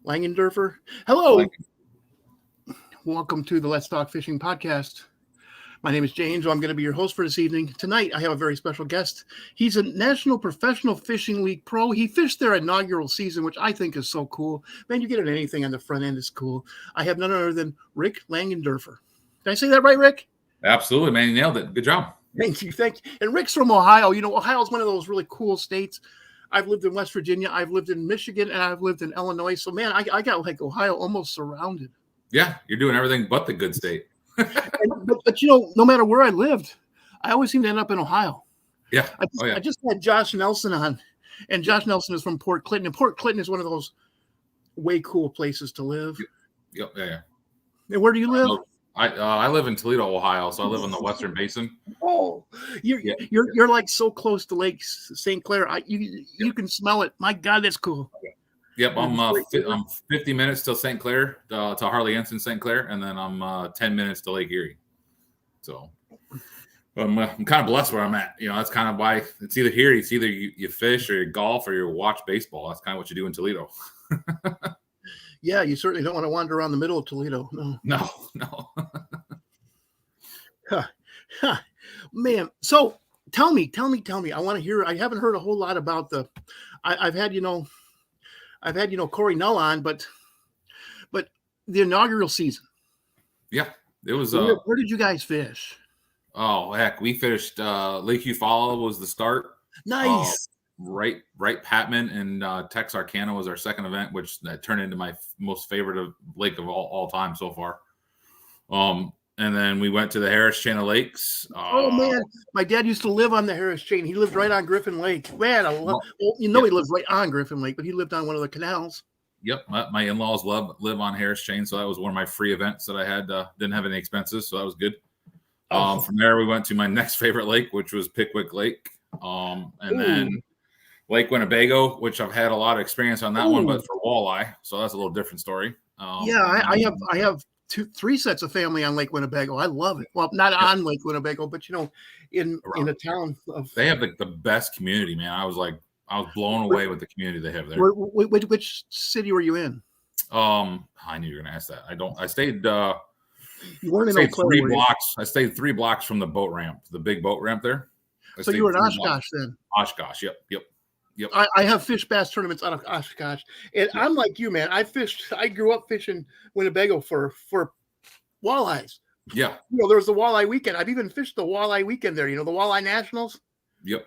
Langenderfer. Hello. Welcome to the Let's Talk Fishing podcast. My name is James. I'm going to be your host for this evening. Tonight, I have a very special guest. He's a National Professional Fishing League pro. He fished their inaugural season, which I think is so cool. Man, you get it, anything on the front end is cool. I have none other than Rick Langenderfer. Did I say that right, Rick? Absolutely, man. You nailed it. Good job. Thank you. And Rick's from Ohio. You know, Ohio is one of those really cool states. I've lived in West Virginia, I've lived in Michigan, and I've lived in Illinois. So, man, I got like Ohio almost surrounded. Yeah, you're doing everything but the good state. but you know, no matter where I lived, I always seem to end up in Ohio. Yeah. I just had Josh Nelson on, and Josh Nelson is from Port Clinton. And Port Clinton is one of those way cool places to live. Yep. Yeah. And where do you live? I live in Toledo, Ohio, so I live in the Western Basin. Oh, you're like so close to Lake St. Clair. You can smell it. My God, that's cool. Yep, I'm 50 minutes to St. Clair, to Harley Ensign St. Clair, and then I'm 10 minutes to Lake Erie. So I'm kind of blessed where I'm at. You know, that's kind of why it's either here. It's either you fish or you golf or you watch baseball. That's kind of what you do in Toledo. Yeah, you certainly don't want to wander around the middle of Toledo. No. Man, so tell me. I want to hear. I haven't heard a whole lot about I've had Corey Null on, but the inaugural season. Yeah, it was. Where did you guys fish? Oh heck, we fished Lake Eufaula was the start. Nice. Right, Patman and Texarkana was our second event, which turned into my most favorite lake of all time so far. And then we went to the Harris Chain of Lakes. Oh man, my dad used to live on the Harris Chain. He lived right on Griffin Lake. Man, he lived right on Griffin Lake, but he lived on one of the canals. Yep, my in-laws live on Harris Chain, so that was one of my free events that I had. Didn't have any expenses, so that was good. From there, we went to my next favorite lake, which was Pickwick Lake, and then Lake Winnebago, which I've had a lot of experience on that one, but for walleye, so that's a little different story. I have 3 sets of family on Lake Winnebago. I love it. Well, not on Lake Winnebago, but you know, in a town of. They have the best community, man. I was blown away with the community they have there. Which city were you in? I knew you were going to ask that. I stayed. You weren't in Eau Claire, 3 blocks. I stayed 3 blocks from the boat ramp, the big boat ramp there. So you were in Oshkosh then? Oshkosh, yep. I have fished bass tournaments out of Oshkosh, and I'm like you, man. I grew up fishing Winnebago for walleyes. Yeah. You know, there was the walleye weekend. I've even fished the walleye weekend there. You know, the walleye nationals. Yep.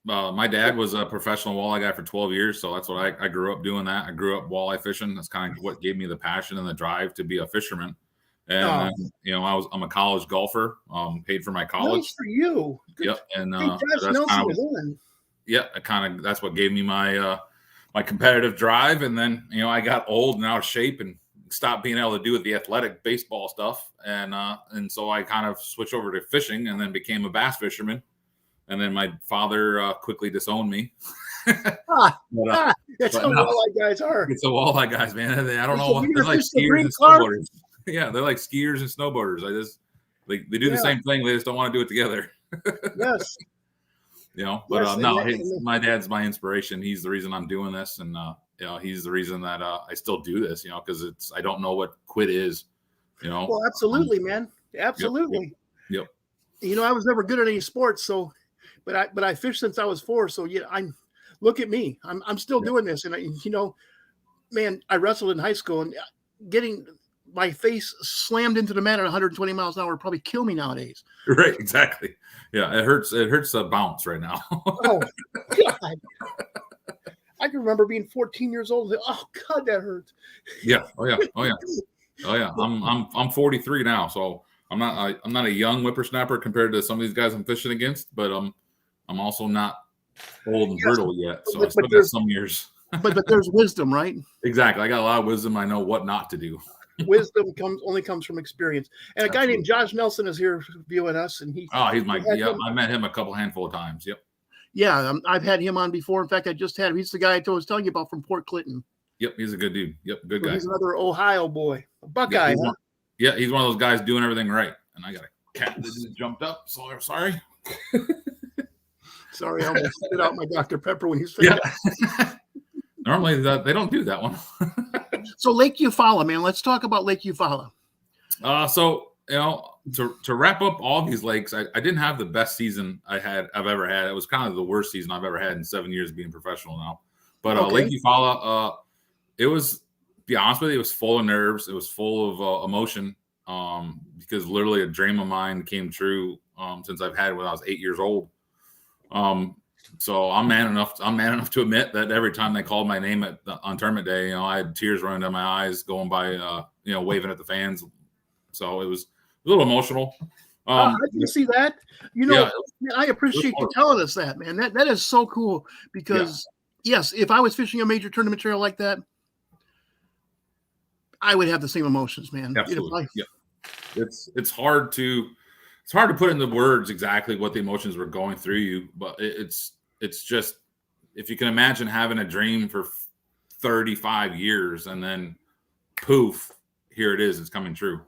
My dad was a professional walleye guy for 12 years, so that's what I grew up doing. That I grew up walleye fishing. That's kind of what gave me the passion and the drive to be a fisherman. And you know, I'm a college golfer. Paid for my college. Nice for you. Good. Yep. And that's what gave me my my competitive drive. And then, you know, I got old and out of shape and stopped being able to do the athletic baseball stuff. And so I kind of switched over to fishing and then became a bass fisherman. And then my father quickly disowned me. That's how walleye guys are. It's the walleye guys, man. I don't know. They're like skiers and snowboarders. Yeah, they're like skiers and snowboarders. They do the same thing. They just don't want to do it together. Yes. You know, but my dad's my inspiration. He's the reason I'm doing this, and you know, he's the reason that I still do this. You know, because I don't know what quit is. You know. Well, absolutely, man. Absolutely. Yep. You know, I was never good at any sports, so, but I fished since I was 4. So look at me. I'm still doing this, and you know, man, I wrestled in high school, and getting my face slammed into the mat at 120 miles an hour would probably kill me nowadays. Right, exactly. Yeah, it hurts. It hurts to bounce right now. Oh God! I can remember being 14 years old. Oh God, that hurts. Yeah. Oh yeah. I'm 43 now, so I'm not a young whippersnapper compared to some of these guys I'm fishing against, but I'm also not old and brittle yet. So I still got some years. but there's wisdom, right? Exactly. I got a lot of wisdom. I know what not to do. Wisdom only comes from experience. And a guy named Josh Nelson is here viewing us, and he's I met him a handful of times. Yep. Yeah, I've had him on before. In fact, I just had him. He's the guy I was telling you about from Port Clinton. Yep, he's a good dude. Yep, good guy. He's another Ohio boy, a Buckeye. He's one of those guys doing everything right. And I got a cat that just jumped up. So I'm sorry. Sorry, I almost spit out my Dr. Pepper when he's finished. Yeah. Normally they don't do that one. So Lake Eufaula, man. Let's talk about Lake Eufaula. So to wrap up all these lakes, I didn't have the best season I've ever had. It was kind of the worst season I've ever had in 7 years being professional now. But Okay. Lake Eufaula, it was, to be honest with you, it was full of nerves. It was full of emotion, because literally a dream of mine came true since I've had it when I was 8 years old. So I'm man enough to admit that every time they called my name on tournament day, I had tears running down my eyes going by, waving at the fans. So it was a little emotional. I can see that. Yeah, I appreciate you telling us that, man. That is so cool because yes, if I was fishing a major tournament trail like that, I would have the same emotions, man. Absolutely. It's hard to put into words exactly what the emotions were going through you, but it's just, if you can imagine having a dream for 35 years and then poof, here it is, it's coming true.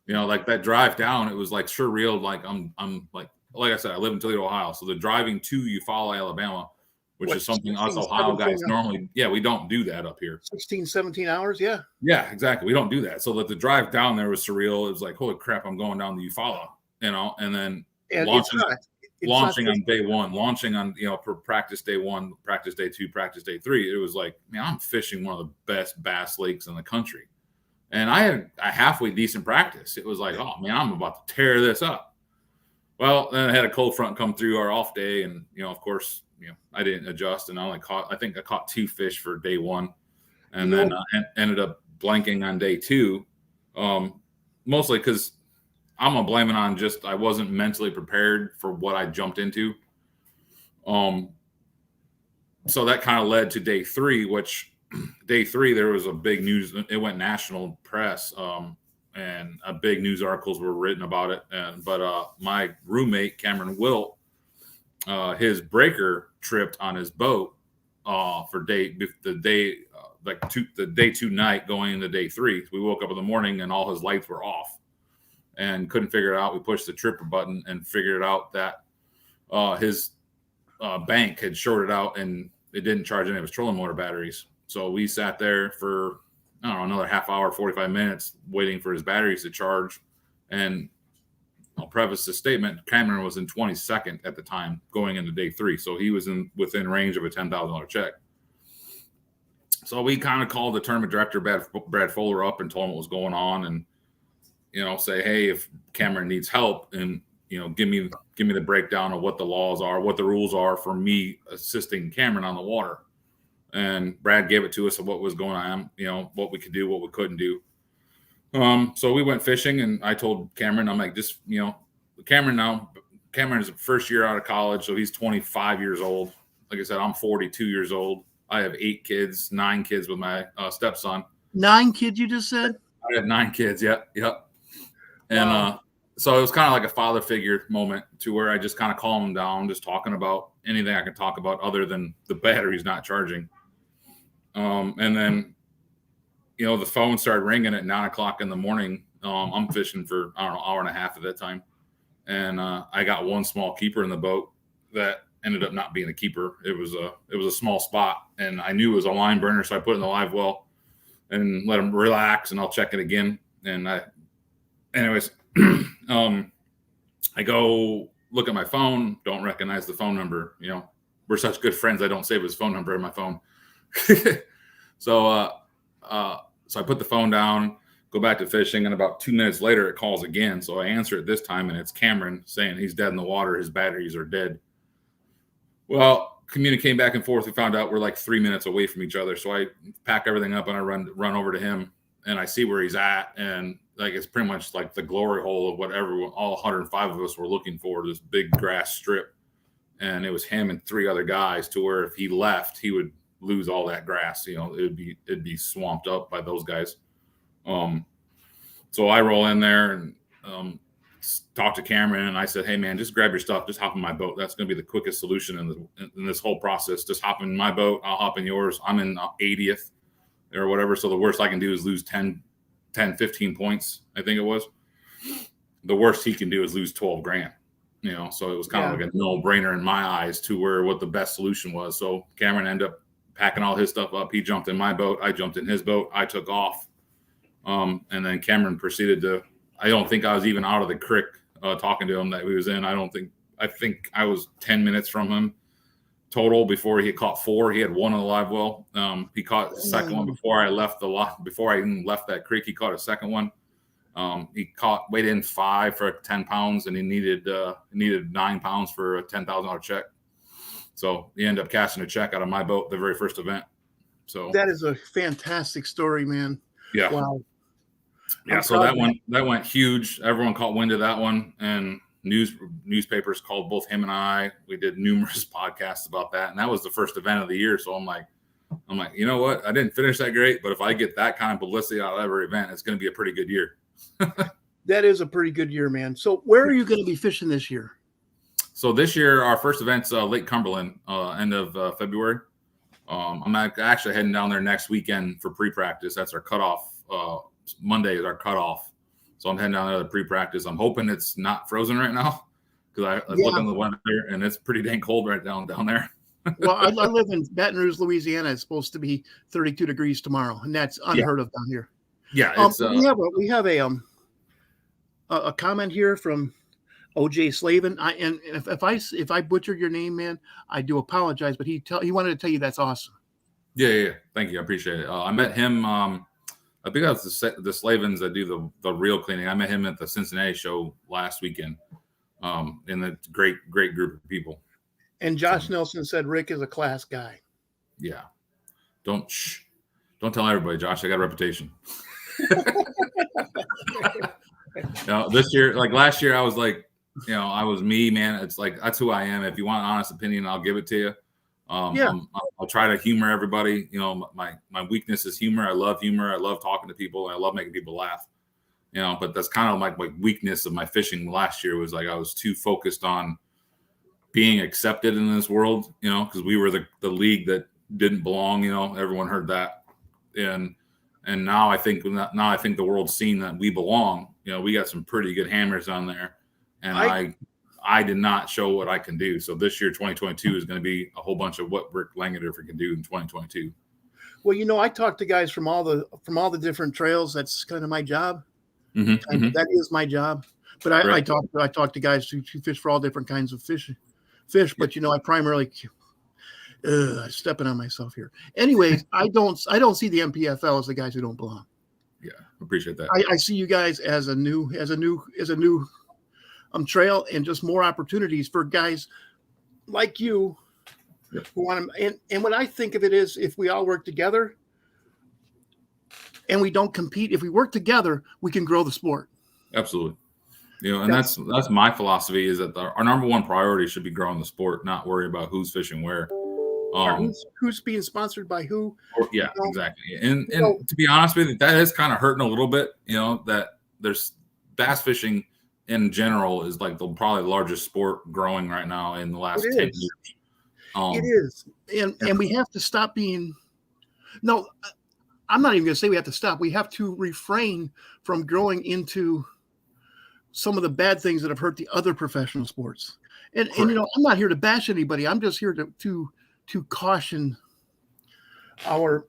Like that drive down, it was like surreal. Like I'm like I said, I live in Toledo, Ohio. So the driving to Eufaula, Alabama, which is something 16, us Ohio guys 17 normally, we don't do that up here. 16, 17 hours. Yeah. Yeah, exactly. We don't do that. So that the drive down there was surreal. It was like, holy crap, I'm going down to Eufaula, and then launching on day one, launching on, for practice day 1, practice day 2, practice day 3. It was like, man, I'm fishing one of the best bass lakes in the country. And I had a halfway decent practice. It was like, oh man, I'm about to tear this up. Well, then I had a cold front come through our off day, and of course, I didn't adjust, and I caught 2 fish for day 1, and then ended up blanking on day 2, mostly because I'm gonna blame it on just I wasn't mentally prepared for what I jumped into. So that kind of led to day 3, which day 3 there was a big news. It went national press, and big news articles were written about it. But my roommate Cameron Wilt, his breaker tripped on his boat for the day 2 night going into day 3. We woke up in the morning and all his lights were off and couldn't figure it out. We pushed the tripper button and figured out that his bank had shorted out and it didn't charge any of his trolling motor batteries. So we sat there for, another half hour, 45 minutes waiting for his batteries to charge. And I'll preface this statement, Cameron was in 22nd at the time going into day 3. So he was within range of a $10,000 check. So we kind of called the tournament director, Brad Fuller, up and told him what was going on, and, say, hey, if Cameron needs help, and, give me the breakdown of what the laws are, what the rules are for me assisting Cameron on the water. And Brad gave it to us of what was going on, what we could do, what we couldn't do. So we went fishing, and I told Cameron, I'm like, just, Cameron's first year out of college. So he's 25 years old. Like I said, I'm 42 years old. I have 9 kids with my stepson. 9 kids, you just said? I have 9 kids. Yep. And, so it was kind of like a father figure moment to where I just kind of calmed him down, just talking about anything I could talk about other than the battery's not charging. And then, the phone started ringing at 9:00 in the morning. I'm fishing for, an hour and a half at that time. And I got one small keeper in the boat that ended up not being a keeper. It was a small spot, and I knew it was a line burner. So I put it in the live well and let him relax, and I'll check it again. And anyways, I go look at my phone, don't recognize the phone number. We're such good friends, I don't save his phone number in my phone. So I put the phone down, go back to fishing, and about 2 minutes later, it calls again. So I answer it this time, and it's Cameron saying he's dead in the water. His batteries are dead. Well, communicating back and forth, we found out we're like 3 minutes away from each other. So I pack everything up and I run over to him, and I see where he's at, and like it's pretty much like the glory hole of what all 105 of us were looking for, this big grass strip. And it was him and 3 other guys, to where if he left, he would lose all that grass. It'd be swamped up by those guys. So I roll in there and talk to Cameron, and I said, hey man, just grab your stuff, just hop in my boat. That's going to be the quickest solution in this whole process. Just hop in my boat, I'll hop in yours. I'm in 80th or whatever. So the worst I can do is lose 10, 15 points. I think it was. The worst he can do is lose 12 grand. So it was kind of like a no brainer in my eyes, to where what the best solution was. So Cameron ended up packing all his stuff up. He jumped in my boat. I jumped in his boat. I took off. And then Cameron proceeded to, I don't think I was even out of the creek talking to him that he was in. I think I was 10 minutes from him total before he had caught 4. He had 1 on the live well. He caught the second one before I left before I even left that creek. He caught a second one. He weighed in 5 for 10 pounds, and he needed 9 pounds for a $10,000 check. So he ended up casting a check out of my boat the very first event. So that is a fantastic story, man. Yeah. Wow. Yeah. So that went huge. Everyone caught wind of that one, and newspapers called both him and I. We did numerous podcasts about that, and that was the first event of the year. So I'm like, you know what? I didn't finish that great, but if I get that kind of publicity out of every event, it's going to be a pretty good year. That is a pretty good year, man. So where are you going to be fishing this year? So this year, our first event's Lake Cumberland, end of February. I'm actually heading down there next weekend for pre-practice. That's our cutoff. Monday is our cutoff. So I'm heading down there to pre-practice. I'm hoping it's not frozen right now because I look on the weather and it's pretty dang cold right down there. Well, I live in Baton Rouge, Louisiana. It's supposed to be 32 degrees tomorrow, and that's unheard of down here. Yeah, we have a comment here from OJ Slavin. And if I butchered your name, man, I do apologize. But he wanted to tell you that's awesome. Yeah. Thank you. I appreciate it. I met him. I think that was the Slavins that do the real cleaning. I met him at the Cincinnati show last weekend. And it's a great group of people. And Josh Nelson said Rick is a class guy. Yeah. Don't tell everybody, Josh. I got a reputation. This year, like last year, I was like, I was me, man. It's like, that's who I am. If you want an honest opinion, I'll give it to you. I'll try to humor everybody. My weakness is humor. I love humor. I love talking to people. And I love making people laugh. But that's kind of like my weakness of my fishing last year was like I was too focused on being accepted in this world, because we were the league that didn't belong. Everyone heard that, and now I think the world's seen that we belong. We got some pretty good hammers on there, and I did not show what I can do. So this year, 2022, is going to be a whole bunch of what Rick Langenderfer can do in 2022. Well, I talk to guys from all the different trails. That's kind of my job. Mm-hmm. That is my job. But I talk to guys who fish for all different kinds of fish. But I primarily stepping on myself here. Anyways, I don't see the NPFL as the guys who don't belong. Yeah, appreciate that. I see you guys as a new trail and just more opportunities for guys like you who want to. And what I think of it is, if we all work together and we don't compete, if we work together, we can grow the sport. Absolutely. And that's my philosophy, is that our number one priority should be growing the sport, not worry about who's fishing where. Who's being sponsored by who? Exactly. And to be honest with you, that is kind of hurting a little bit, that there's bass fishing in general is like probably the largest sport growing right now in the last 10 years. It is. And we have to stop being, no, I'm not even going to say we have to stop. We have to refrain from growing into some of the bad things that have hurt the other professional sports. And I'm not here to bash anybody. I'm just here to caution our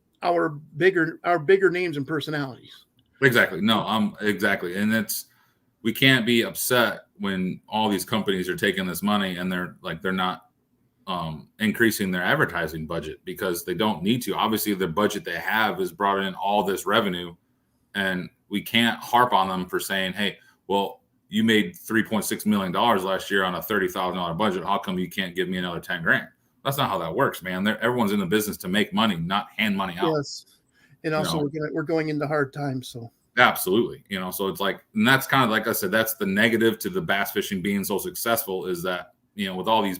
bigger names and personalities. Exactly. No, exactly. And we can't be upset when all these companies are taking this money and they're not increasing their advertising budget, because they don't need to. Obviously, the budget they have has brought in all this revenue, and we can't harp on them for saying, hey, well, you made $3.6 million last year on a $30,000 budget. How come you can't give me another $10,000? That's not how that works, man. Everyone's in the business to make money, not hand money out. Yes, and also we're going into hard times, so absolutely. So it's like, and that's kind of like I said, that's the negative to the bass fishing being so successful, is that with all these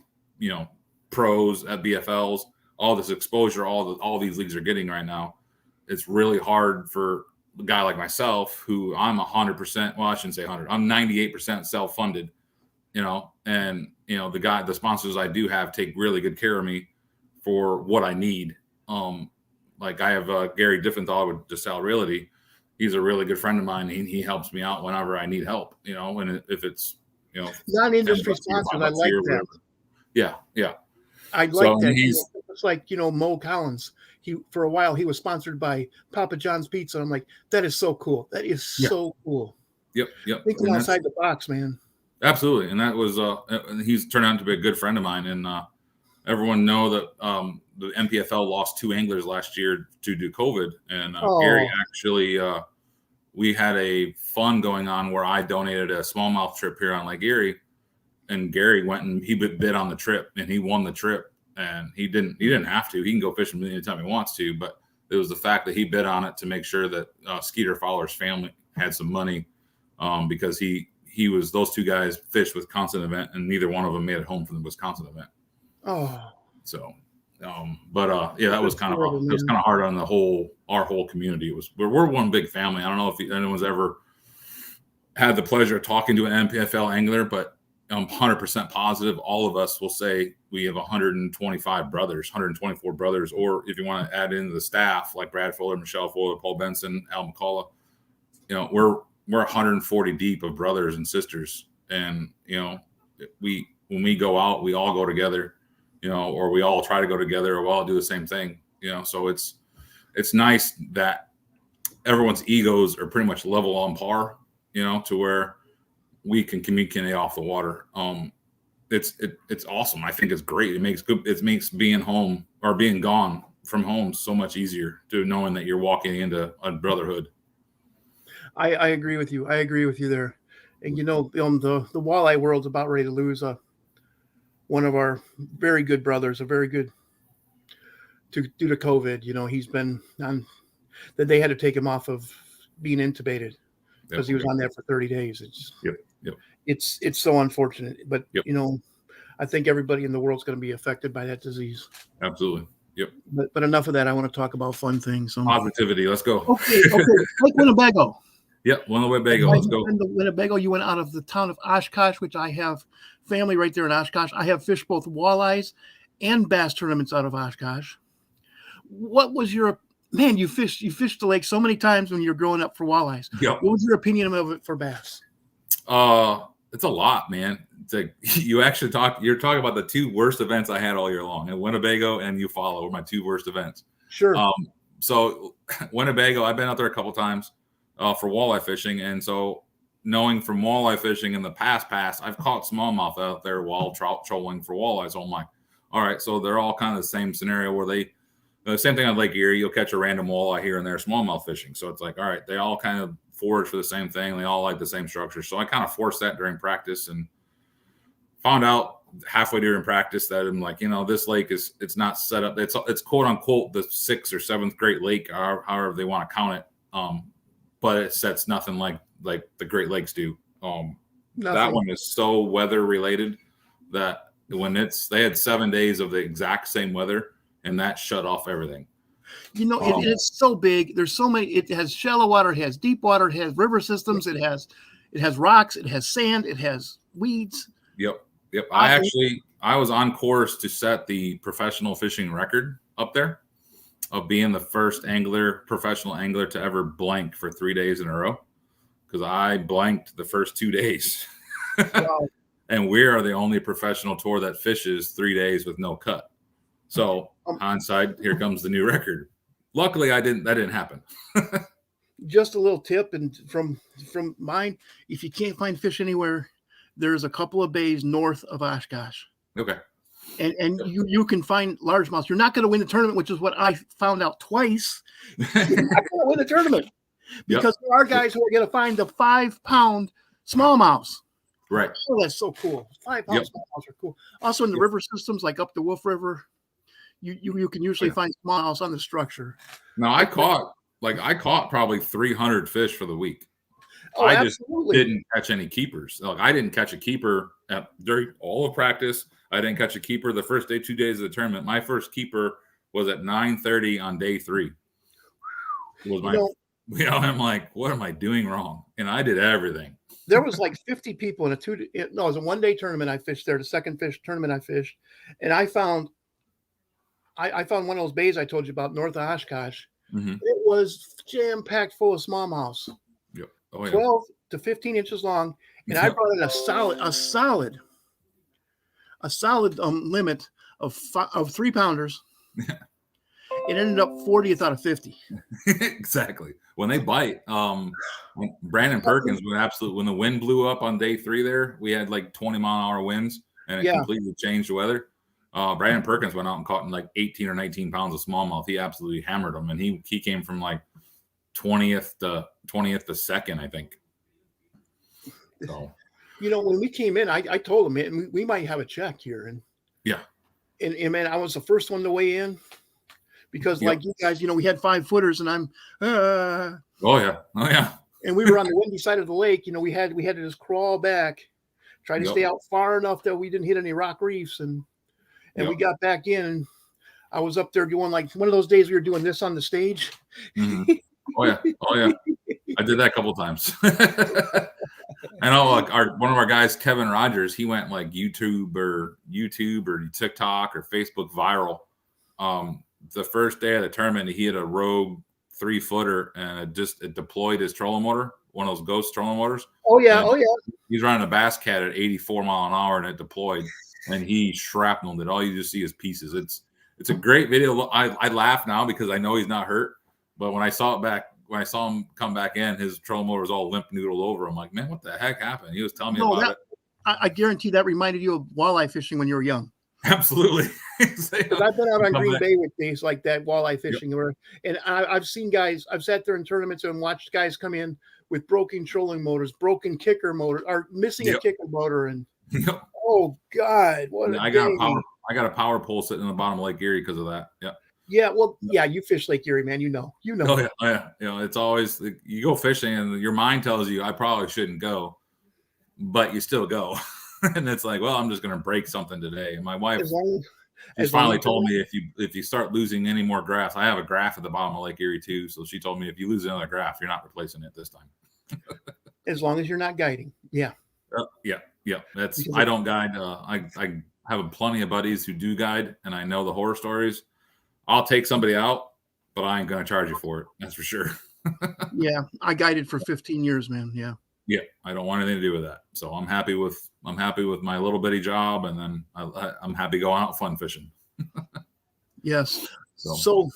pros at BFLs, all this exposure, all these leagues are getting right now, it's really hard for a guy like myself, who I'm 100%. Well, I shouldn't say 100. I'm 98% self-funded. And the sponsors I do have take really good care of me for what I need. Like I have Gary Diffenthal with DeSalle Realty. He's a really good friend of mine. He helps me out whenever I need help. And if it's non-industry sponsors, I like that. Yeah. I like that. looks like, Mo Collins. For a while he was sponsored by Papa John's Pizza. I'm like, that is so cool. That is so cool. Yep. Thinking outside the box, man. Absolutely. And that was he's turned out to be a good friend of mine. And everyone know that the NPFL lost 2 anglers last year due to COVID. And Gary actually we had a fund going on where I donated a smallmouth trip here on Lake Erie, and Gary went and he bid on the trip, and he won the trip. And he didn't have to. He can go fishing anytime he wants to, but it was the fact that he bid on it to make sure that Skeeter Fowler's family had some money, because he was, those 2 guys fished Wisconsin event, and neither one of them made it home from the Wisconsin event. Oh, so, that was kind of it was kind of hard on our whole community. We're one big family. I don't know if anyone's ever had the pleasure of talking to an NPFL angler, but I'm 100% positive all of us will say we have 125 brothers, 124 brothers, or if you want to add in the staff like Brad Fuller, Michelle Fuller, Paul Benson, Al McCullough, we're 140 deep of brothers and sisters. And, when we go out, we all go together, or we all try to go together, or we all do the same thing, so it's nice that everyone's egos are pretty much level on par, to where we can communicate off the water. It's awesome. I think it's great. It makes being home or being gone from home so much easier, to knowing that you're walking into a brotherhood. I agree with you. I agree with you there. And the walleye world's about ready to lose one of our very good brothers, due to COVID. He's been on that they had to take him off of being intubated because he was on there for 30 days. It's so unfortunate, but I think everybody in the world's going to be affected by that disease. Absolutely. Yep. But enough of that. I want to talk about fun things. Positivity. Let's go. Okay. Lake Winnebago. Yep. Winnebago. Let's go. Winnebago. You went out of the town of Oshkosh, which I have family right there in Oshkosh. I have fished both walleyes and bass tournaments out of Oshkosh. What was your man? You fished the lake so many times when you were growing up for walleyes. Yep. What was your opinion of it for bass? It's a lot, man. It's like you're talking about the 2 worst events I had all year long, and Winnebago and Eufaula were my 2 worst events. Sure. So Winnebago, I've been out there a couple times for walleye fishing, and so knowing from walleye fishing in the past, I've caught smallmouth out there while trolling for walleye. So I'm like, all right, so they're all kind of the same scenario where the same thing on Lake Erie, you'll catch a random walleye here and there smallmouth fishing. So it's like, all right, they all kind of forage for the same thing. They all like the same structure. So I kind of forced that during practice, and found out halfway during practice that I'm like, this lake it's not set up. It's quote unquote the 6th or 7th Great Lake, however they want to count it. But it sets nothing like the Great Lakes do. That one is so weather related that they had 7 days of the exact same weather, and that shut off everything. It's so big. There's so many. It has shallow water, it has deep water, it has river systems, it has rocks, it has sand, it has weeds. Yep. I was on course to set the professional fishing record up there of being the first professional angler to ever blank for 3 days in a row, because I blanked the first 2 days. Wow. And we are the only professional tour that fishes 3 days with no cut. So hindsight, here comes the new record. Luckily, that didn't happen. Just a little tip, and from mine, if you can't find fish anywhere, there's a couple of bays north of Oshkosh. Okay. And you can find largemouths. You're not going to win the tournament, which is what I found out twice. You're not going to win the tournament because there are guys who are going to find the 5-pound smallmouths. Right. Oh, that's so cool. 5-pound smallmouths are cool. Also in the river systems, like up the Wolf River, you can usually find smallmouths on the structure. Now I caught probably 300 fish for the week. Oh, I absolutely. just didn't catch any keepers. Like, I didn't catch a keeper during all of practice. I didn't catch a keeper the first day, 2 days of the tournament. My first keeper was at 9:30 on day 3. It was I'm like, what am I doing wrong? And I did everything. There was like 50 people in it was a 1-day tournament. I fished there, the second tournament I fished, and I found one of those bays I told you about north of Oshkosh. Mm-hmm. It was jam-packed full of smallmouths. Yep. Oh, yeah. 12 to 15 inches long, and I brought in a solid limit of 3-pounders. It ended up 40th out of 50. Exactly. When they bite, when Brandon Perkins when the wind blew up on day 3 there, we had like 20-mile-an-hour winds and it completely changed the weather. Brandon Perkins went out and caught like 18 or 19 pounds of smallmouth. He absolutely hammered them, and he came from like 20th to 2nd, I think. So, when we came in, I told him, man, we might have a check here, and man, I was the first one to weigh in because, like you guys, we had 5-footers, and I'm. Oh yeah. And we were on the windy side of the lake. We had to just crawl back, try to stay out far enough that we didn't hit any rock reefs, and we got back in. And I was up there doing like one of those days we were doing this on the stage. Mm-hmm. Oh yeah. I did that a couple of times. I know, like one of our guys, Kevin Rogers, he went like YouTube or TikTok or Facebook viral. The first day of the tournament, he had a Rogue 3-footer, and it deployed his trolling motor, one of those ghost trolling motors. Oh yeah. He's running a Bass Cat at 84 mile an hour, and it deployed, and he shrapneled it. All you just see is pieces. It's a great video. I laugh now because I know he's not hurt, but when I saw him come back in, his trolling motor was all limp noodled over. I'm like, man, what the heck happened? He was telling me about it. I guarantee that reminded you of walleye fishing when you were young. Absolutely. I've been out on Green Bay with days like that, walleye fishing, and I've seen guys. I've sat there in tournaments and watched guys come in with broken trolling motors, broken kicker motor, or missing a kicker motor, and oh god, what! I got a power pole sitting in the bottom of Lake Erie because of that. Yeah. Yeah, well, yeah, you fish Lake Erie, man. You know. Oh yeah. It's always you go fishing and your mind tells you I probably shouldn't go, but you still go. And it's like, well, I'm just going to break something today. And my wife finally told me if you start losing any more graphs, I have a graph at the bottom of Lake Erie too. So she told me if you lose another graph, you're not replacing it this time. As long as you're not guiding. Yeah. Yeah. I don't guide. I have plenty of buddies who do guide, and I know the horror stories. I'll take somebody out, but I ain't going to charge you for it. That's for sure. Yeah. I guided for 15 years, man. Yeah. Yeah, I don't want anything to do with that. So I'm happy with my little bitty job, and then I'm happy going out fun fishing. Yes. So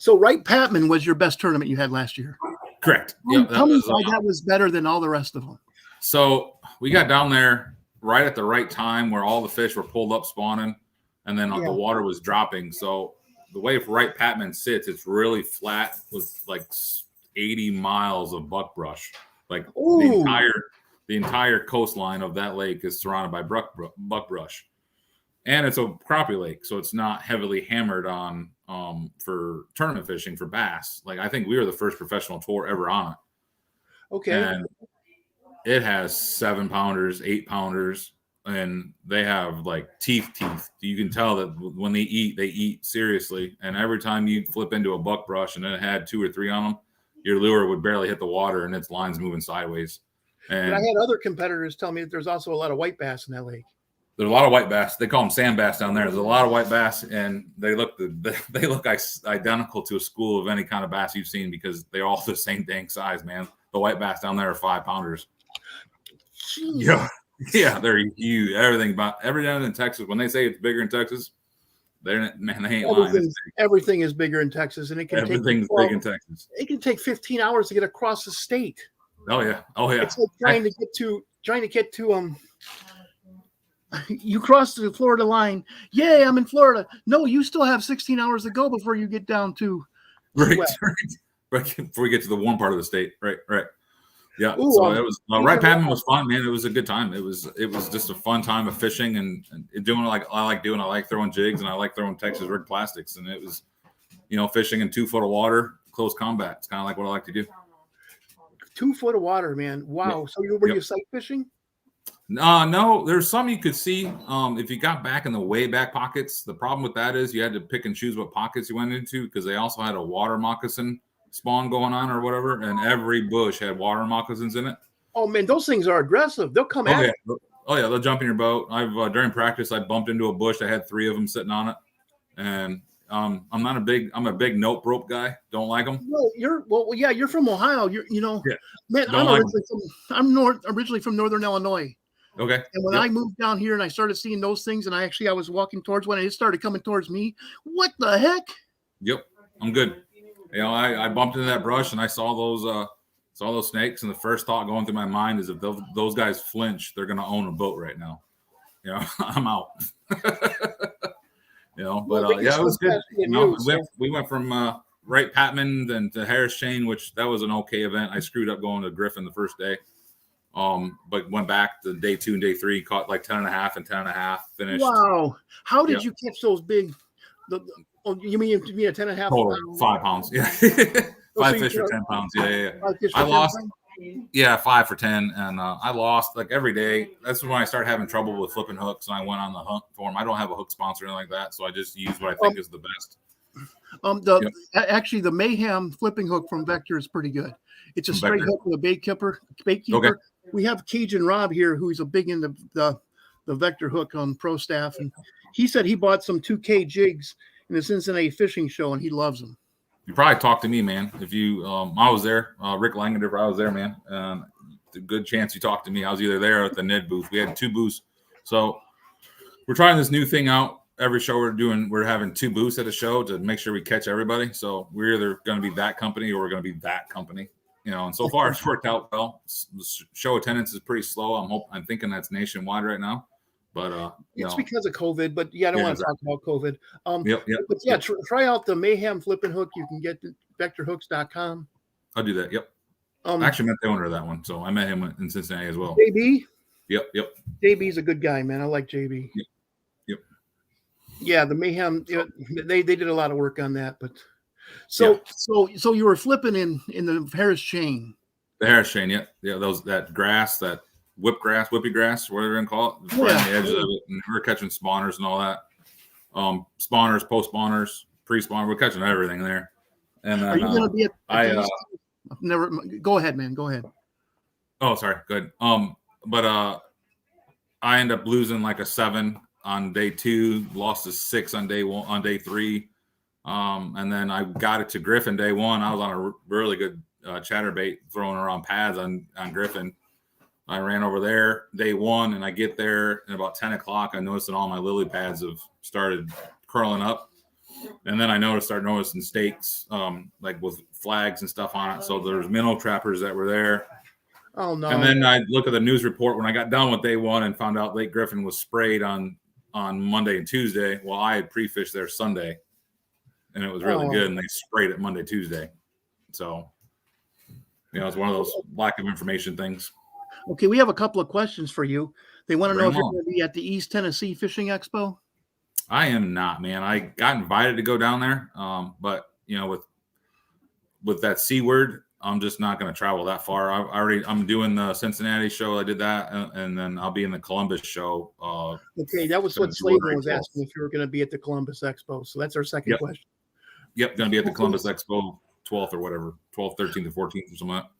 Wright Patman was your best tournament you had last year. Correct. Tell me why that was better than all the rest of them. So we got down there right at the right time where all the fish were pulled up spawning, and then the water was dropping. So the way Wright Patman sits, it's really flat with like 80 miles of buckbrush. Like the entire coastline of that lake is surrounded by buckbrush, and it's a crappie lake, so it's not heavily hammered on for tournament fishing for bass. Like I think we were the first professional tour ever on it. Okay, and it has 7-pounders, 8-pounders, and they have like teeth. You can tell that when they eat seriously. And every time you flip into a buckbrush and it had 2 or 3 on them, your lure would barely hit the water and its line's moving sideways. And I had other competitors tell me that there's also a lot of white bass in that lake. There's a lot of white bass. They call them sand bass down there. There's a lot of white bass, and they look identical to a school of any kind of bass you've seen because they're all the same dang size, man. The white bass down there are 5-pounders. Yeah, they're huge. Everything in Texas. When they say it's bigger in Texas, they ain't lying. Everything is bigger in Texas, and everything's big in Texas. It can take 15 hours to get across the state. Oh yeah. It's like trying to get to you cross the Florida line. Yay, I'm in Florida. No, you still have 16 hours to go before you get down to right. Before we get to the warm part of the state. Right. Yeah. So it was Wright Patman was fun, man. It was a good time. It was just a fun time of fishing and doing like I like doing. I like throwing jigs and I like throwing Texas rig plastics. And it was, fishing in 2 foot of water, close combat. It's kind of like what I like to do. 2 foot of water, man. Wow. Yep. So were you sight fishing? No, there's some you could see if you got back in the way back pockets. The problem with that is you had to pick and choose what pockets you went into because they also had a water moccasin spawn going on or whatever, and every bush had water moccasins in it. Oh man, those things are aggressive. They'll come at you. Oh yeah, they'll jump in your boat. I've during practice I bumped into a bush that had 3 of them sitting on it, and I'm a big nope rope guy. Don't like them. Well, you're from Ohio. Man, I'm originally from Northern Illinois. Okay. And when I moved down here and I started seeing those things, and I was walking towards one, and it started coming towards me. What the heck? Yep, I'm good. You know, I bumped into that brush and I saw those snakes, and the first thought going through my mind is if those guys flinch, they're going to own a boat right now. You know, I'm out. You know, but it was good. You know, we went from Wright Patman then to Harris Chain, which that was an okay event. I screwed up going to Griffin the first day. But went back to day 2 and day 3, caught like 10.5 and 10.5, finished. Wow. How did you catch those big? You mean a 10.5 total 5 pounds? Yeah. 5 fish for 10 pounds. Yeah. I lost. Yeah, 5 for 10, and I lost like every day. That's when I started having trouble with flipping hooks, and I went on the hunt for them. I don't have a hook sponsor or anything like that, so I just use what I think is the best. Actually, the Mayhem flipping hook from Vector is pretty good. It's a straight hook with a bait keeper. Okay. We have Cajun Rob here, who's a big into the Vector hook on pro staff, and he said he bought some 2K jigs in the Cincinnati fishing show, and he loves them. You probably talked to me, man. If you, I was there. Rick Langenderfer, I was there, man. A good chance you talked to me. I was either there or at the Ned booth. We had 2 booths, so we're trying this new thing out. Every show we're having 2 booths at a show to make sure we catch everybody. So we're either going to be that company or we're going to be that company. You know, and so far it's worked out well. The show attendance is pretty slow. I'm thinking that's nationwide right now, but it's because of COVID. But I don't want to talk about COVID. But try out the Mayhem flipping hook. You can get vectorhooks.com. I'll do that. Yep. I actually met the owner of that one, so I met him in Cincinnati as well. JB. Yep. JB's a good guy, man. I like JB. Yep. Yeah, the Mayhem. They did a lot of work on that, but. So you were flipping in the Harris Chain. The Harris Chain, yeah. That grass, that whippy grass, whatever you can call it, right on the edges of it. And we're catching spawners and all that. Spawners, post spawners, pre-spawners. We're catching everything there. And then, are you going to be at? Never. Go ahead, man. Go ahead. Oh, sorry. Good. But I end up losing like a 7 on day 2, lost a 6 on day 1, on day 3. And then I got it to Griffin day 1. I was on a really good chatterbait throwing around pads on Griffin. I ran over there day 1, and I get there and about 10 o'clock. I noticed that all my lily pads have started curling up. And then I started noticing stakes, like with flags and stuff on it. So there's minnow trappers that were there. Oh, no. And then I look at the news report when I got done with day 1 and found out Lake Griffin was sprayed on Monday and Tuesday. Well, I had pre-fished there Sunday. And it was really good, and they sprayed it Monday, Tuesday. So, it's one of those lack of information things. Okay, we have a couple of questions for you. They want to know if you're going to be at the East Tennessee Fishing Expo. I am not, man. I got invited to go down there, but with that C word, I'm just not going to travel that far. I'm doing the Cincinnati show. I did that, and then I'll be in the Columbus show. Okay, that was what Slater was asking, if you were going to be at the Columbus Expo. So that's our second question. Yep, going to be at the Columbus Expo 12th or whatever, 12th, 13th, or 14th or something like that.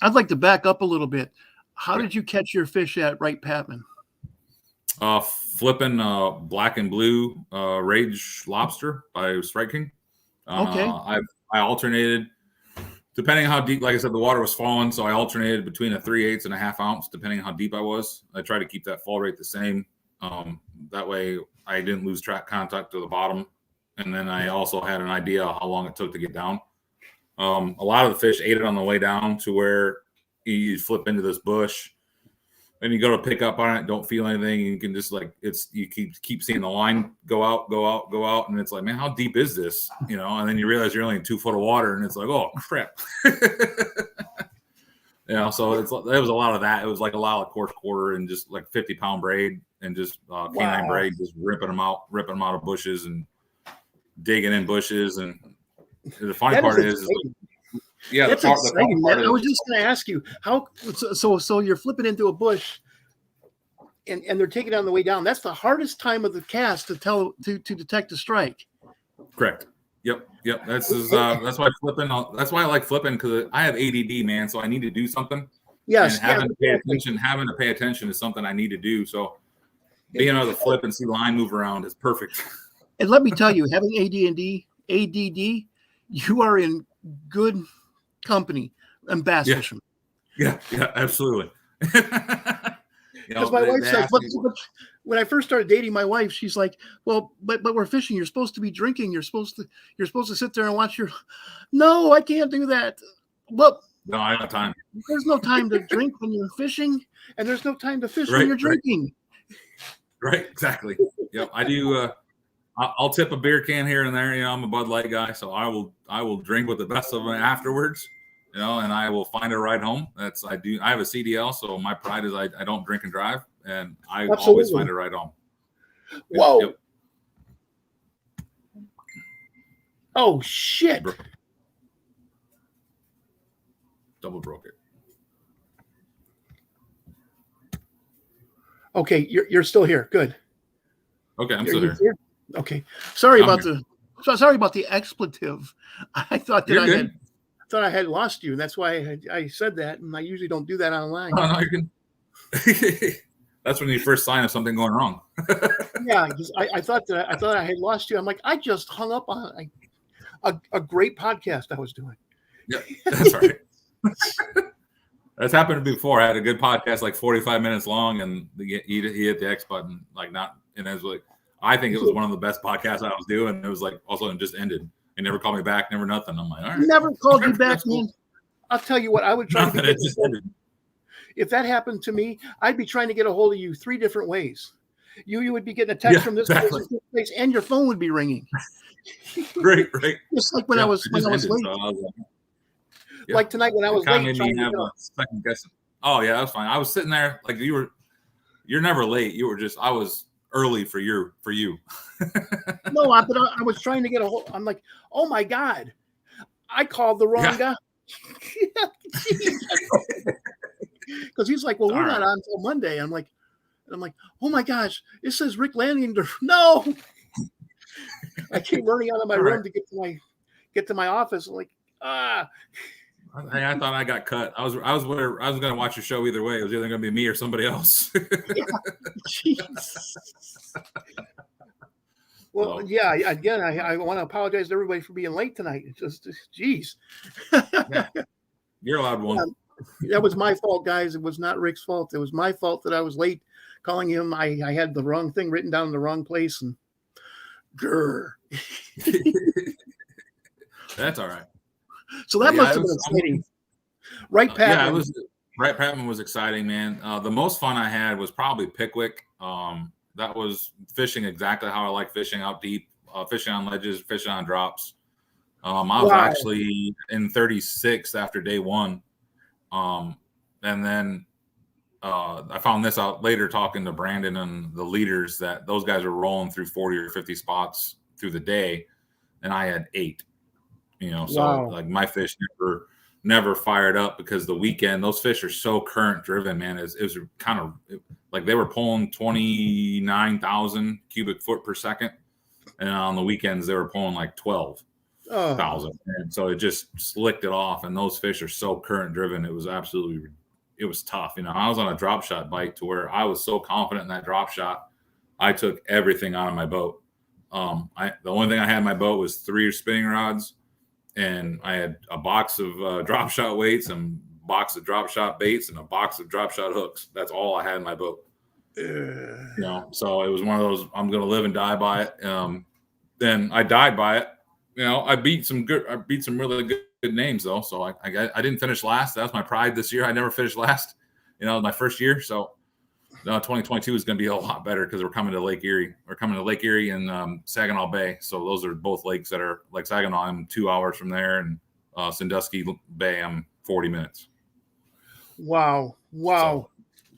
I'd like to back up a little bit. How did you catch your fish at Wright Patman? Flipping black and blue Rage Lobster by Strike King. Okay. I alternated, depending on how deep, like I said, the water was falling, so I alternated between a 3/8 and a 1/2 ounce, depending on how deep I was. I tried to keep that fall rate the same. That way I didn't lose track contact to the bottom. And then I also had an idea how long it took to get down. A lot of the fish ate it on the way down to where you flip into this bush and you go to pick up on it, don't feel anything. You can just you keep seeing the line go out. And it's like, man, how deep is this? And then you realize you're only in 2 foot of water and it's like, oh crap. So it was a lot of that. It was like a lot of coarse quarter and just like 50-pound braid and just canine braid, just ripping them out of bushes and digging in bushes. And the funny part is that's exciting, man. I was just going to ask you how. So you're flipping into a bush, and they're taking it on the way down. That's the hardest time of the cast to detect a strike. Correct. Yep. That's why flipping. That's why I like flipping, because I have ADD, man. So I need to do something. Yes. And having to pay attention is something I need to do. So being able to flip and see the line move around is perfect. And let me tell you, having ADD, you are in good company and bass fishermen. Yeah, absolutely. Because my wife's like, when I first started dating my wife, she's like, well, but we're fishing. You're supposed to be drinking. You're supposed to sit there and watch your. No, I can't do that. Well, no, I don't have time. There's no time to drink when you're fishing, and there's no time to fish when you're drinking. Right, exactly. Yep, I do. I'll tip a beer can here and there. You know, I'm a Bud Light guy, so I will drink with the best of them afterwards. You know, and I will find a ride home. I have a CDL, so my pride is I don't drink and drive, and I always find a ride home. Whoa! Yep. Oh shit! Double broke it. Okay, you're still here. Good. Okay, I'm still here. Okay, sorry about the expletive. I thought that I had lost you, and that's why I said that. And I usually don't do that online. Oh, no, you can. That's when you first sign of something going wrong. Yeah, because I thought I had lost you. I'm like, I just hung up on a great podcast I was doing. Yeah, that's right. That's happened before. I had a good podcast, like 45 minutes long, and he hit the X button, like not, and it was like, I think it was one of the best podcasts I was doing. It was like also it just ended. He never called me back, never nothing. I'm like, all right. Never called you back, man. I'll tell you what, I would try to just ended. If that happened to me, I'd be trying to get a hold of you 3 different ways. You would be getting a text from this place, and your phone would be ringing. Right. Just like when I was late. Like tonight when I was late. Made me have a second guessing. Oh yeah, that was fine. I was sitting there like you're never late. You were just I was early for you. No, but I was trying to get a hold. I'm like, oh my God, I called the wrong guy. Because he's like, well, we're not on until Monday. I'm like, oh my gosh, it says Rick Langenderfer. No, I came running out of my room to get to my office. I'm like, Hey, I thought I got cut. I was going to watch your show either way. It was either going to be me or somebody else. Well, yeah. Again, I want to apologize to everybody for being late tonight. It's just, geez. Yeah. You're allowed one. That was my fault, guys. It was not Rick's fault. It was my fault that I was late calling him. I had the wrong thing written down in the wrong place, and grr. That's all right. So that must have been exciting. Right, Pat? Yeah, it was. Right, Patman was exciting, man. The most fun I had was probably Pickwick. That was fishing exactly how I like fishing, out deep, fishing on ledges, fishing on drops. I was actually in 36 after day one. And then I found this out later talking to Brandon and the leaders that those guys were rolling through 40 or 50 spots through the day, and I had 8. You know, so like my fish never fired up because the weekend those fish are so current driven, man. It was kind of like they were pulling 29,000 cubic foot per second, and on the weekends they were pulling like 12,000, and so it just slicked it off. And those fish are so current driven. It was tough. You know, I was on a drop shot bike to where I was so confident in that drop shot, I took everything out of my boat. The only thing I had in my boat was 3 spinning rods. And I had a box of drop shot weights and a box of drop shot baits and a box of drop shot hooks. That's all I had in my boat. You know, so it was one of those, I'm going to live and die by it. Then I died by it. You know, I beat some really good names though. So I didn't finish last. That was my pride this year. I never finished last, you know, my first year. So 2022 is going to be a lot better because we're coming to Lake Erie. We're coming to Lake Erie and Saginaw Bay. So those are both lakes that are like Saginaw. I'm 2 hours from there, and Sandusky Bay, I'm 40 minutes. Wow. So,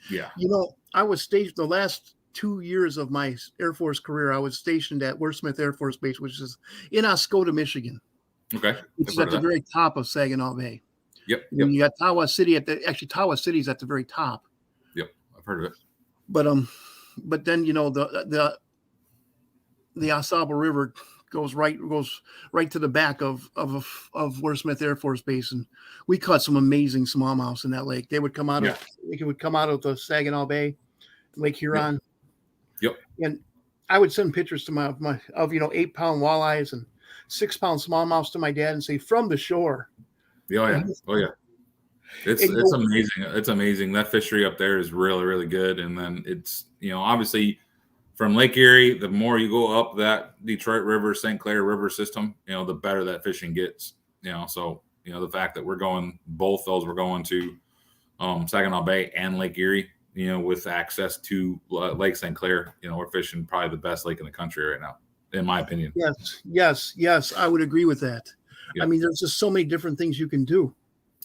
yeah. You know, I was stationed the last 2 years of my Air Force career. I was stationed at Wordsmith Air Force Base, which is in Oscoda, Michigan. Okay. Which is at the very top of Saginaw Bay. Yep. And you got Tawa City Tawa City's at the very top. Yep. I've heard of it. But then, you know, the Osaba River goes right to the back of Wordsmith Air Force Base, and we caught some amazing smallmouth in that lake. They would come out of the Saginaw Bay, Lake Huron. Yep. And I would send pictures to my 8-pound walleyes and 6-pound smallmouth to my dad and say, from the shore. Oh yeah. It's amazing. It's amazing. That fishery up there is really, really good. And then it's, obviously from Lake Erie, the more you go up that Detroit River, St. Clair River system, the better that fishing gets. So the fact that we're going to Saginaw Bay and Lake Erie, with access to Lake St. Clair, we're fishing probably the best lake in the country right now, in my opinion. Yes. I would agree with that. Yep. I mean, there's just so many different things you can do.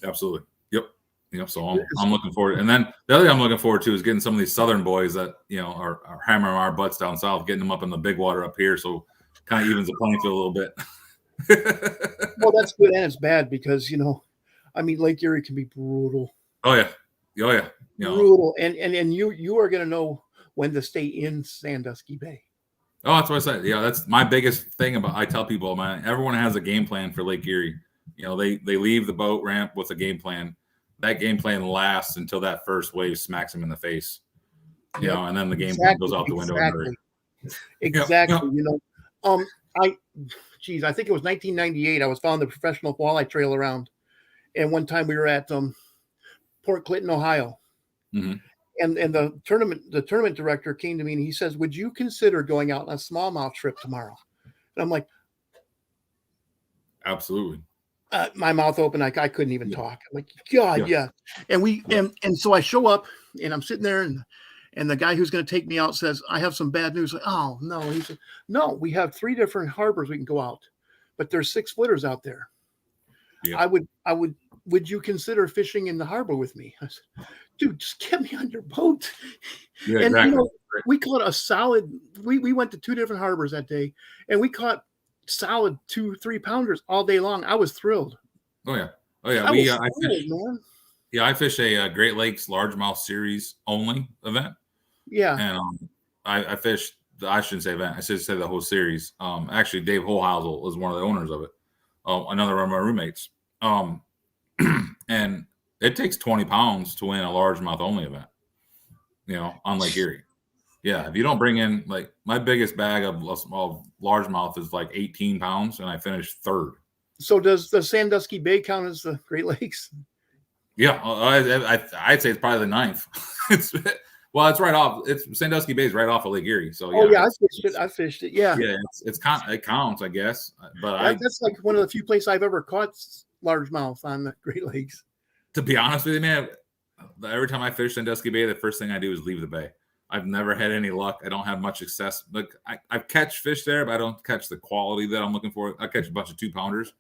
Absolutely. Yep. So I'm looking forward. And then the other thing I'm looking forward to is getting some of these southern boys that, are hammering our butts down south, getting them up in the big water up here. So kind of evens the playing field a little bit. Well, that's good and it's bad because, Lake Erie can be brutal. Oh yeah. Brutal. And you are going to know when to stay in Sandusky Bay. Oh, that's what I said. Yeah, that's my biggest thing I tell people, man, everyone has a game plan for Lake Erie. They leave the boat ramp with a game plan. That game plan lasts until that first wave smacks them in the face. And then the game plan goes out the window. Exactly. I think it was 1998. I was following the professional walleye trail around. And one time we were at Port Clinton, Ohio. Mm-hmm. And the tournament director came to me and he says, "Would you consider going out on a smallmouth trip tomorrow?" And I'm like, absolutely. My mouth open. I couldn't even talk. I'm like, God, yeah. And so I show up and I'm sitting there and the guy who's going to take me out says, "I have some bad news." Like, oh no. He said, "No, we have 3 different harbors we can go out, but there's 6 footers out there. Yeah. Would you consider fishing in the harbor with me?" I said, "Dude, just get me on your boat." Yeah, and exactly. We caught a solid. We went to 2 different harbors that day, and we caught solid 2-3 pounders all day long. I was thrilled. Oh yeah. I fish a Great Lakes largemouth series only event. Yeah. And I fished. I shouldn't say event. I should say the whole series. Actually, Dave Holhausel is one of the owners of it. Another one of my roommates. And it takes 20 pounds to win a largemouth only event, on Lake Erie. Yeah. If you don't bring in, like, my biggest bag of largemouth is like 18 pounds and I finished 3rd. So does the Sandusky Bay count as the Great Lakes? Yeah. I'd say it's probably the 9th. It's right off. Sandusky Bay is right off of Lake Erie. So yeah. I fished it. Yeah. Yeah. It counts, I guess. But that's like one of the few places I've ever caught largemouth on the Great Lakes. To be honest with you, man, every time I fish Sandusky Bay, the first thing I do is leave the bay. I've never had any luck. I don't have much success. Like I catch fish there, but I don't catch the quality that I'm looking for. I catch a bunch of 2-pounders,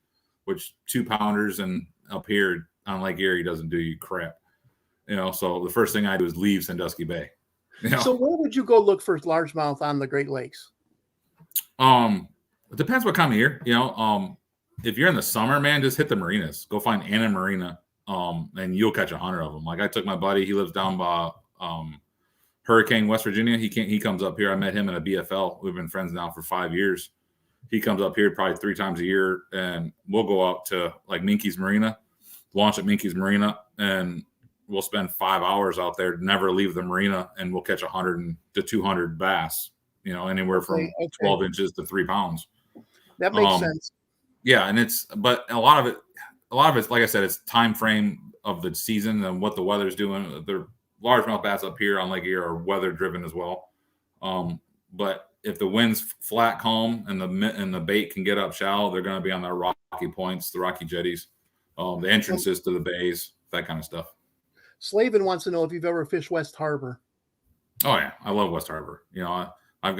which 2-pounders and up here on Lake Erie doesn't do you crap. So the first thing I do is leave Sandusky Bay. So where would you go look for largemouth on the Great Lakes? It depends what time of year. If you're in the summer, man, just hit the marinas. Go find Anna Marina. And you'll catch 100 of them. Like I took my buddy, he lives down by Hurricane, West Virginia. He comes up here. I met him in a BFL. We've been friends now for 5 years. He comes up here probably 3 times a year, and we'll go out to like Minky's Marina, launch at Minky's Marina, and we'll spend 5 hours out there, never leave the marina, and we'll catch 100 to 200 bass. Anywhere from 12 inches to 3 pounds. That makes sense. Yeah, but a lot of it's, like I said, it's time frame of the season and what the weather's doing. The largemouth bass up here on Lake Erie are weather driven as well. But if the wind's flat, calm, and the bait can get up shallow, they're going to be on the rocky points, the rocky jetties, the entrances to the bays, that kind of stuff. Slavin wants to know if you've ever fished West Harbor. Oh yeah, I love West Harbor. I've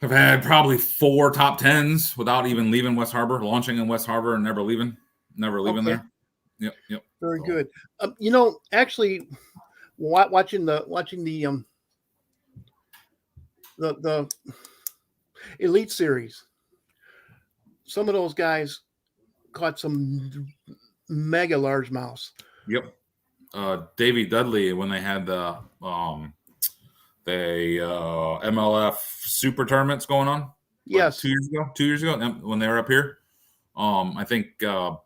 had probably 4 top 10s without even leaving West Harbor, launching in West Harbor and never leaving there. Yep. Very good. Actually, watching the Elite Series, some of those guys caught some mega largemouths. Yep. Davey Dudley, when they had the MLF super tournaments going on. Yes. 2 years ago when they were up here. I think who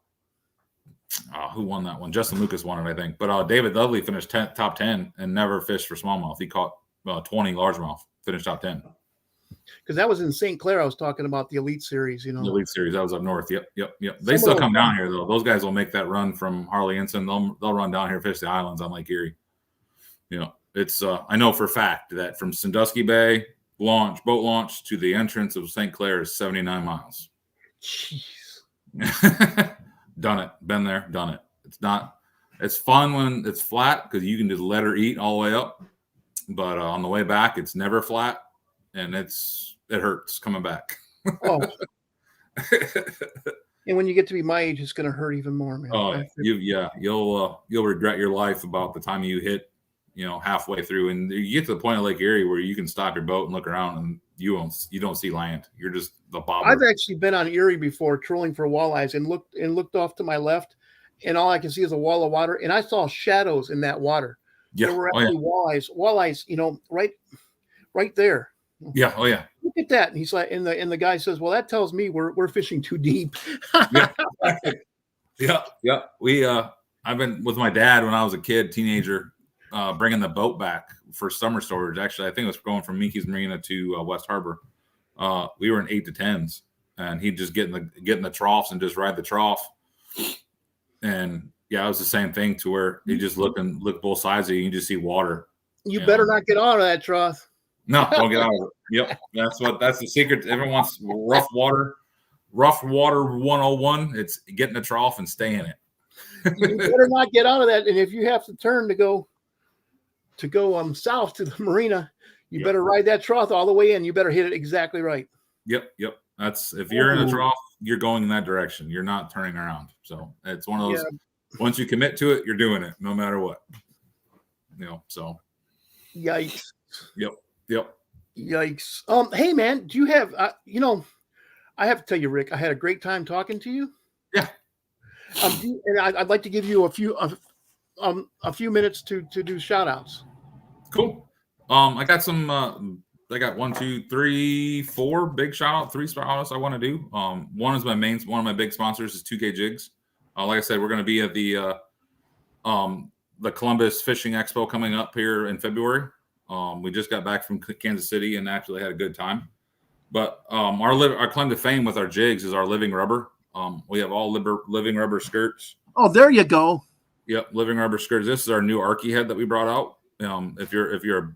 won that one? Justin Lucas won it, I think. But David Dudley finished top 10 and never fished for smallmouth. He caught 20 largemouth, finished top 10. because that was in St. Clair. I was talking about the Elite Series. The Elite Series, that was up north. Yep. They Some still of come down here though. Those guys will make that run from Harley Ensign. They'll run down here, fish the islands on Lake Erie. It's I know for a fact that from Sandusky Bay boat launch to the entrance of St. Clair is 79 miles. Jeez. Done it. Been there. Done it. It's fun when it's flat because you can just let her eat all the way up. But on the way back, it's never flat, and it hurts coming back. Oh. And when you get to be my age, it's going to hurt even more, man. Oh yeah, you'll regret your life about the time you hit, halfway through, and you get to the point of Lake Erie where you can stop your boat and look around, and you don't see land. You're just the bobber. I've actually been on Erie before, trolling for walleyes, and looked off to my left, and all I can see is a wall of water, and I saw shadows in that water. Yeah, there were actually walleyes, right there. Yeah, oh yeah. Look at that. And he's like, and the guy says, "Well, that tells me we're fishing too deep." Yeah. I've been with my dad when I was a teenager, bringing the boat back for summer storage. Actually, I think it was going from Mickey's Marina to West Harbor. We were in 8 to 10s, and he'd just get in the troughs and just ride the trough. And yeah, it was the same thing to where you just look both sides of you, and you just see water. You better not get out of that trough. No, don't get out of it. Yep, that's the secret. Everyone wants rough water 101. It's get in the trough and stay in it. You better not get out of that. And if you have to turn to go south to the marina, you better ride that trough all the way in. You better hit it exactly right. Yep. That's if you're in a trough, you're going in that direction. You're not turning around. So it's one of those. Yeah. Once you commit to it, you're doing it no matter what. So. Yikes. Yep. Yikes. Hey man, do you have I have to tell you, Rick, I had a great time talking to you. Yeah. And I'd like to give you a few minutes to do shout outs. Cool. I got some I got 1, 2, 3, 4 big shout out, 3 shout outs I want to do. One of my big sponsors is 2K Jigs. Like I said, we're going to be at the Columbus Fishing Expo coming up here in February. We just got back from Kansas City and actually had a good time. But our claim to fame with our jigs is our living rubber. We have all living rubber skirts. Oh, there you go. Yep, living rubber skirts. This is our new Archie head that we brought out. If you're a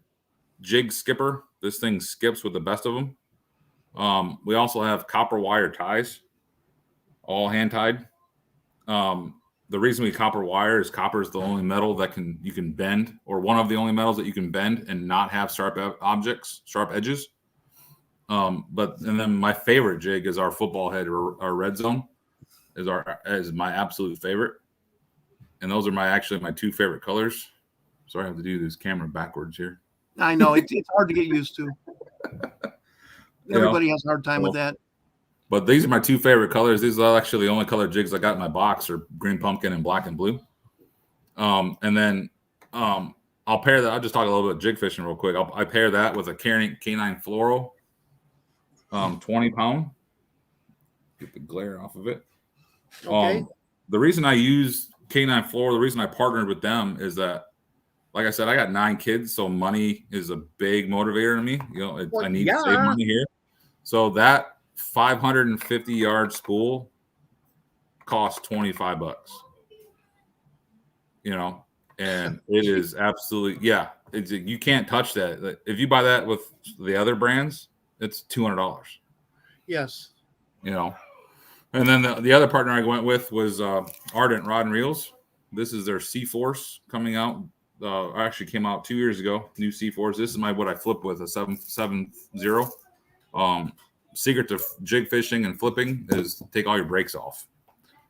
jig skipper, this thing skips with the best of them. We also have copper wire ties, all hand tied. The reason we copper wire is copper is the only metal that you can bend, or one of the only metals that you can bend and not have sharp edges. And then my favorite jig is our football head, or our red zone is my absolute favorite. And those are my 2 favorite colors. Sorry, I have to do this camera backwards here. I know it's hard to get used to. Everybody has a hard time with that. But these are my 2 favorite colors. These are actually the only color jigs I got in my box, are green pumpkin and black and blue. And then I'll pair that. I'll just talk a little bit jig fishing real quick. I pair that with a Canine Fluoro 20-pound. Get the glare off of it. Okay. The reason I use Canine Fluoro, the reason I partnered with them is that, like I said, I got 9 kids, so money is a big motivator to me. I need to save money here. So that 550-yard spool costs $25. And it is absolutely you can't touch that. If you buy that with the other brands, it's $200. Yes. And then the other partner I went with was Ardent Rod and Reels. This is their C-Force coming out. Actually came out 2 years ago. New C-Force. This is what I flip with, a 770. Secret to jig fishing and flipping is take all your brakes off.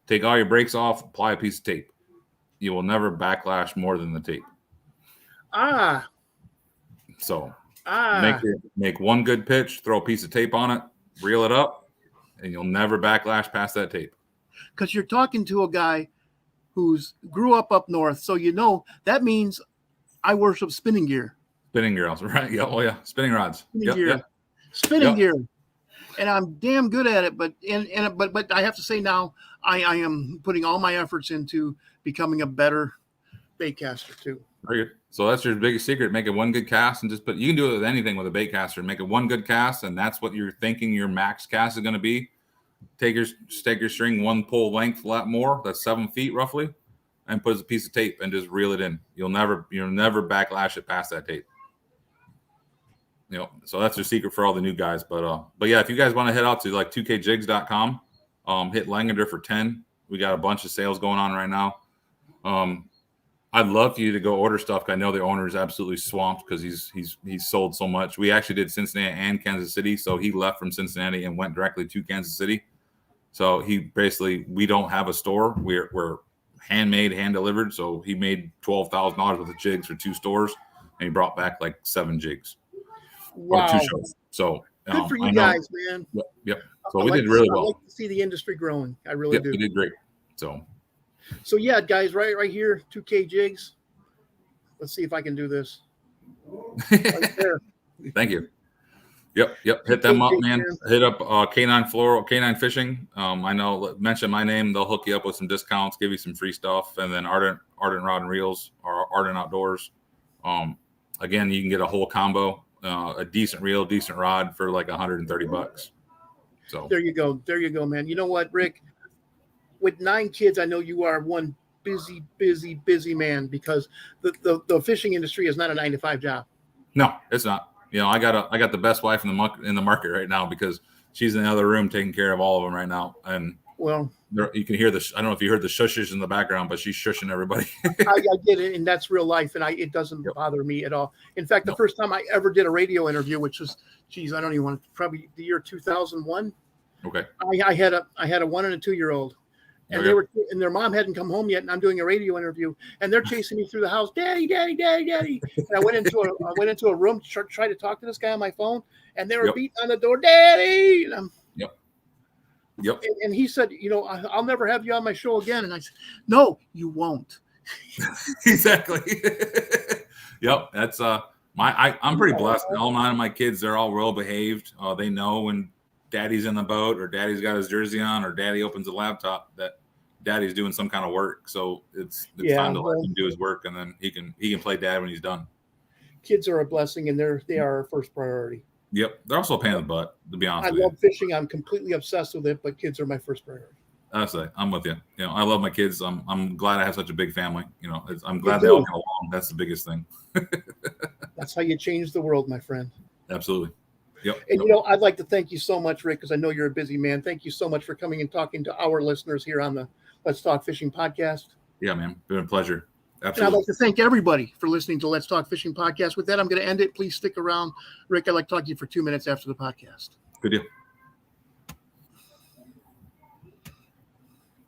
Take all your brakes off. Apply a piece of tape. You will never backlash more than the tape. So make one good pitch. Throw a piece of tape on it. Reel it up, and you'll never backlash past that tape. Because you're talking to a guy who's grew up north, so that means I worship spinning gear. Spinning gears, right? Yeah. Oh yeah, spinning rods. Spinning gear. And I'm damn good at it, but I have to say now I am putting all my efforts into becoming a better bait caster too. Very good. So that's your biggest secret. Make it one good cast and you can do it with anything with a bait caster. Make it one good cast, and that's what you're thinking your max cast is going to be. Take your string one pull length, a lot more. That's 7 feet roughly, and put a piece of tape and just reel it in. You'll never backlash it past that tape. So that's your secret for all the new guys. But yeah, if you guys want to head out to like 2kjigs.com, hit Langenderfer for 10. We got a bunch of sales going on right now. I'd love for you to go order stuff. I know the owner is absolutely swamped because he's sold so much. We actually did Cincinnati and Kansas City, so he left from Cincinnati and went directly to Kansas City. So we don't have a store. We're handmade, hand delivered. So he made $12,000 worth of jigs for 2 stores, and he brought back like 7 jigs. Wow. Or 2 shows. So good for you guys, man. Yep. So we did really well. I like to see the industry growing. I really do. We did great. So yeah, guys, right here, 2K Jigs. Let's see if I can do this. Right there. Thank you. Yep. Hit them up, man. Hit up Canine Fishing. I know. Mention my name. They'll hook you up with some discounts, give you some free stuff, and then Ardent Rod and Reels or Ardent Outdoors. Again, you can get a whole combo, a decent reel, decent rod for like $130. So there you go, man. You know what, Rick? With 9 kids, I know you are one busy man because the fishing industry is not a 9-to-5 job. No, it's not. I got the best wife in the market right now because she's in the other room taking care of all of them right now. And well, you can hear I don't know if you heard the shushes in the background, but she's shushing everybody. I get it, and that's real life, and it doesn't bother me at all. In fact, the first time I ever did a radio interview, which was, I don't even want to, probably the year 2001. Okay. I had a 1 and a 2-year-old. And and their mom hadn't come home yet, and I'm doing a radio interview, and they're chasing me through the house, Daddy. And I went into a room to try to talk to this guy on my phone, and they were beating on the door, Daddy. And Yep. And he said, I'll never have you on my show again. And I said, no, you won't. Exactly. Yep. That's I'm pretty blessed. All 9 of my kids, they're all well behaved. They know when Daddy's in the boat or Daddy's got his jersey on or Daddy opens a laptop that Daddy's doing some kind of work. So it's time to let him do his work, and then he can play Dad when he's done. Kids are a blessing, and they are our first priority. Yep. They're also a pain in the butt, to be honest with you. I love fishing. I'm completely obsessed with it, but kids are my first priority. Honestly, I'm with you. I love my kids. I'm glad I have such a big family. I'm glad they all get along. That's the biggest thing. That's how you change the world, my friend. Absolutely. Yep. And I'd like to thank you so much, Rick, because I know you're a busy man. Thank you so much for coming and talking to our listeners here on the Let's Talk Fishing podcast. Yeah, man. It's been a pleasure. Absolutely. And I'd like to thank everybody for listening to Let's Talk Fishing podcast. With that, I'm going to end it. Please stick around. Rick, I'd like to talk to you for 2 minutes after the podcast. Good deal.